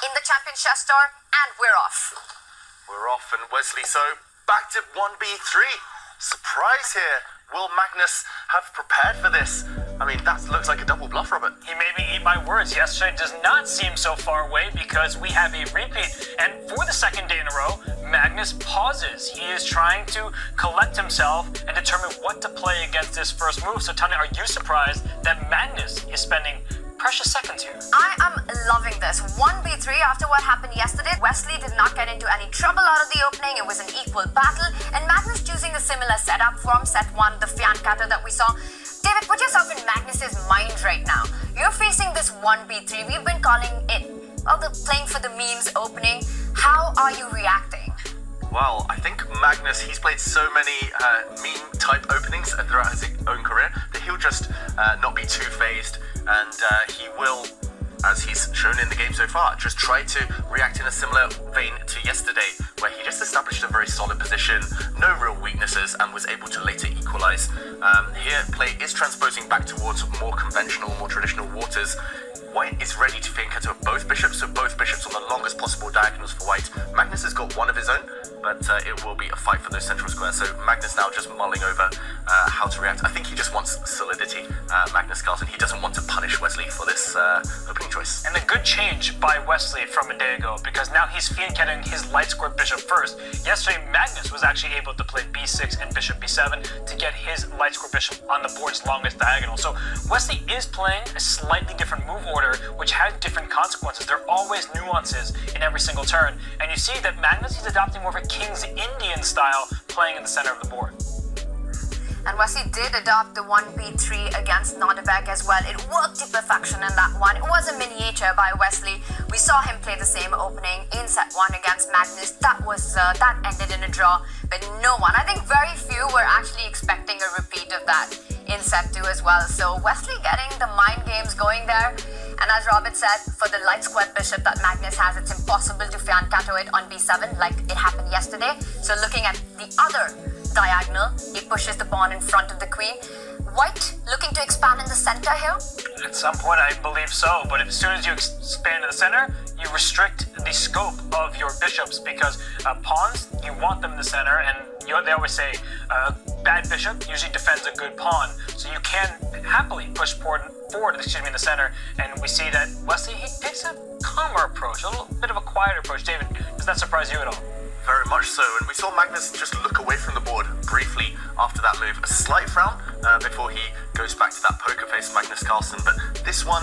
in the champion chess store, and we're off. We're off, and Wesley, so back to 1b3. Surprise here. Will Magnus have prepared for this? I mean, that looks like a double bluff, Robert. He made me eat my words. Yesterday does not seem so far away because we have a repeat. And for the second day in a row, Magnus pauses. He is trying to collect himself and determine what to play against this first move. So Tanya, are you surprised that Magnus is spending precious seconds here? I am loving this. 1b3 after what happened yesterday. Wesley did not get into any trouble out of the opening. It was an equal battle. And Magnus choosing a similar setup from set 1, the Fiancata that we saw. David, put yourself in Magnus's mind right now. You're facing this 1b3. We've been calling it, the playing for the memes opening. How are you reacting? Well, I think Magnus, he's played so many meme-type openings throughout his own career that he'll just not be too phased, and he will, as he's shown in the game so far, just try to react in a similar vein to yesterday, where he just established a very solid position, no real weaknesses, and was able to later equalize. Here, play is transposing back towards more conventional, more traditional waters. White is ready to Fiancata both bishops, so both bishops on the longest possible diagonals for White. Magnus has got one of his own, but it will be a fight for those central squares. So Magnus now just mulling over how to react. I think he just wants solidity, Magnus Carlsen. He doesn't want to punish Wesley for this opening choice. And a good change by Wesley from a day ago, because now he's Fiancataing his light square bishop first. Yesterday, Magnus was actually able to play b6 and bishop b7 to get his light square bishop on the board's longest diagonal. So Wesley is playing a slightly different move order, which has different consequences. There are always nuances in every single turn, and you see that Magnus is adopting more of a King's Indian style, playing in the center of the board. And Wesley did adopt the 1b3 against Nodebek as well. It worked to perfection in that one. It was a miniature by Wesley. We saw him play the same opening in set 1 against Magnus. That ended in a draw, but no one, I think very few, were actually expecting a repeat of that in set 2 as well. So Wesley getting the mind games going there. And as Robert said, for the light squared bishop that Magnus has, it's impossible to Fiancata it on b7 like it happened yesterday. So looking at the other diagonal, he pushes the pawn in front of the queen. White looking to expand in the center here? At some point, I believe so, but as soon as you expand in the center, you restrict the scope of your bishops, because pawns, you want them in the center, and they always say a bad bishop usually defends a good pawn, so you can happily push forward in the center. And we see that Wesley, he takes a calmer approach, a little bit of a quieter approach. David, does that surprise you at all? Very much so, and we saw Magnus just look away from the board briefly after that move. A slight frown before he goes back to that poker face, Magnus Carlsen. But this one,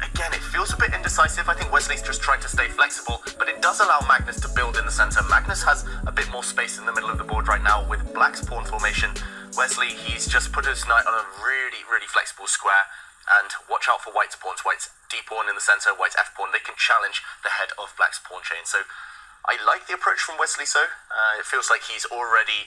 again, it feels a bit indecisive. I think Wesley's just trying to stay flexible, but it does allow Magnus to build in the center. Magnus has a bit more space in the middle of the board right now with Black's pawn formation. Wesley, he's just put his knight on a really, really flexible square. And watch out for White's pawns. White's D pawn in the center, White's F pawn. They can challenge the head of Black's pawn chain. So I like the approach from Wesley, so it feels like he's already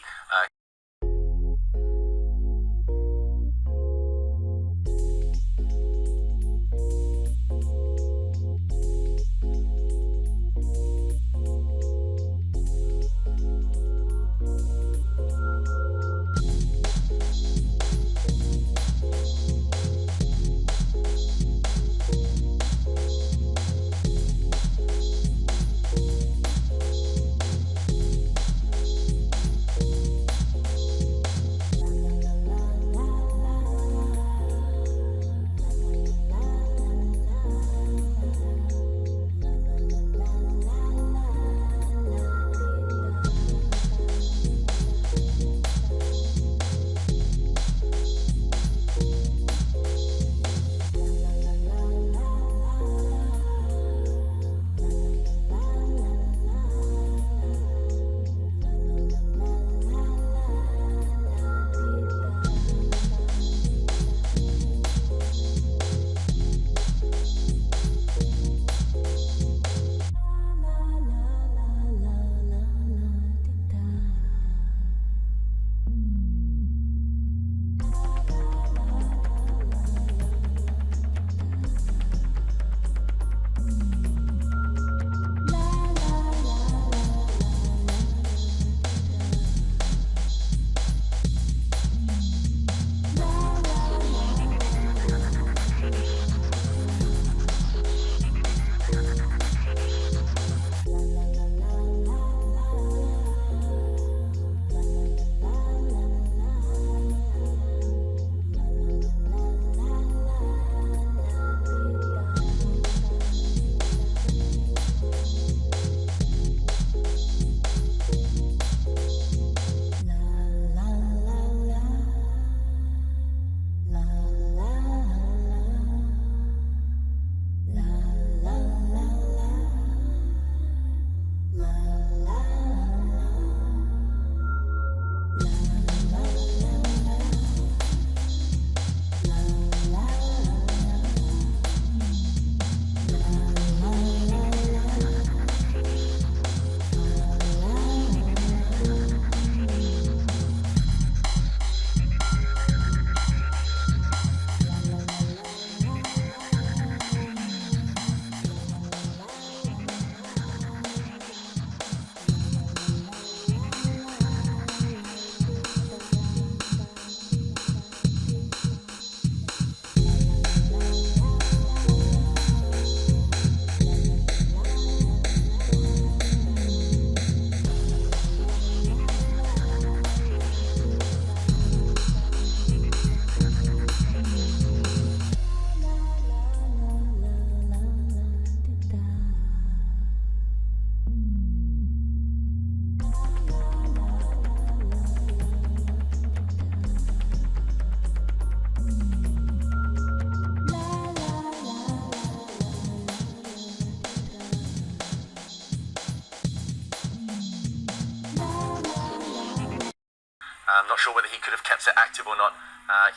I'm not sure whether he could have kept it active or not.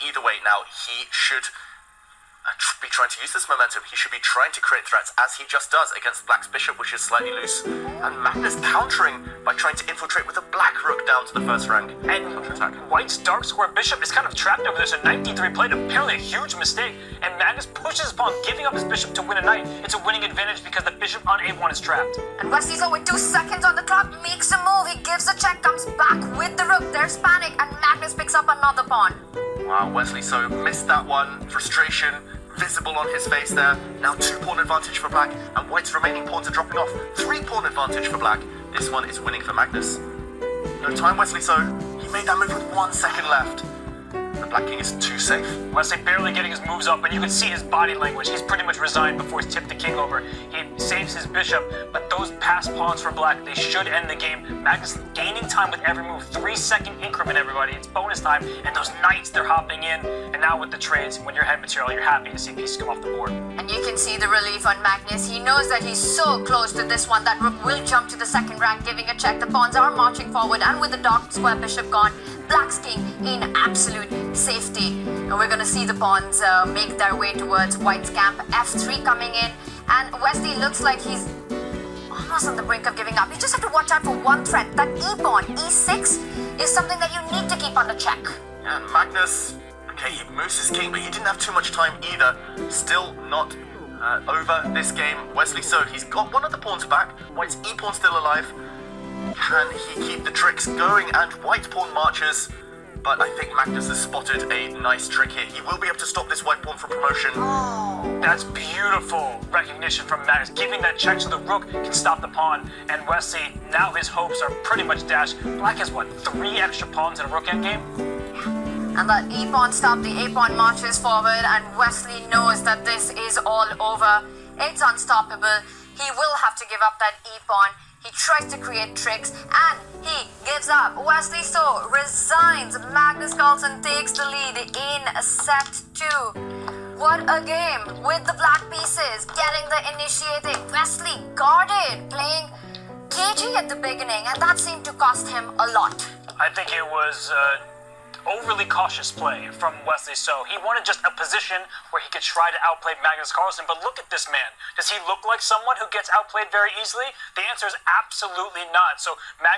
Either way, now he should be trying to use this momentum. He should be trying to create threats, as he just does against Black's bishop, which is slightly loose. And Magnus countering by trying to infiltrate with a black rook down to the first rank. And White's dark square bishop is kind of trapped over there, so knight d3 played apparently a huge mistake. And Magnus pushes his pawn, giving up his bishop to win a knight. It's a winning advantage because the bishop on a1 is trapped. And Wesley So with 2 seconds on the clock makes a move. He gives a check, comes back with the rook. There's panic, and Magnus picks up another pawn. Wow, Wesley So missed that one. Frustration visible on his face there. Now 2-pawn advantage for Black, and White's remaining pawns are dropping off. 3-pawn advantage for Black. This one is winning for Magnus. No time, Wesley So. He made that move with 1 second left. The Black King is too safe. Wesley barely getting his moves up, and you can see his body language. He's pretty much resigned before he's tipped the king over. He saves his bishop, but those passed pawns for Black, they should end the game. Magnus gaining time with every move. 3-second increment, everybody. It's bonus time, and those knights, they're hopping in. And now with the trades, when you're head material, you're happy to see pieces come off the board. And you can see the relief on Magnus. He knows that he's so close to this one that rook will jump to the second rank, giving a check. The pawns are marching forward, and with the dark square bishop gone, Black's king in absolute safety. And we're going to see the pawns make their way towards White's camp. F3 coming in, and Wesley looks like he's almost on the brink of giving up. You just have to watch out for one threat. That e-pawn, e6, is something that you need to keep under check. And Magnus, okay, he moves his king, but he didn't have too much time either. Still not over this game. Wesley So, he's got one of the pawns back. White's e-pawn still alive. Can he keep the tricks going? And White pawn marches, but I think Magnus has spotted a nice trick here. He will be able to stop this white pawn from promotion. Oh, that's beautiful recognition from Magnus, giving that check so the rook can stop the pawn. And Wesley, now his hopes are pretty much dashed. Black has, what, 3 extra pawns in a rook endgame? And the e-pawn stopped, the a-pawn marches forward, and Wesley knows that this is all over. It's unstoppable. He will have to give up that e-pawn. He tries to create tricks, and he gives up. Wesley So resigns. Magnus Carlsen takes the lead in set 2. What a game with the black pieces, getting the initiating. Wesley guarded, playing cagey at the beginning, and that seemed to cost him a lot. I think it was overly cautious play from Wesley So. He wanted just a position where he could try to outplay Magnus Carlsen, but look at this man. Does he look like someone who gets outplayed very easily? The answer is absolutely not. So Magnus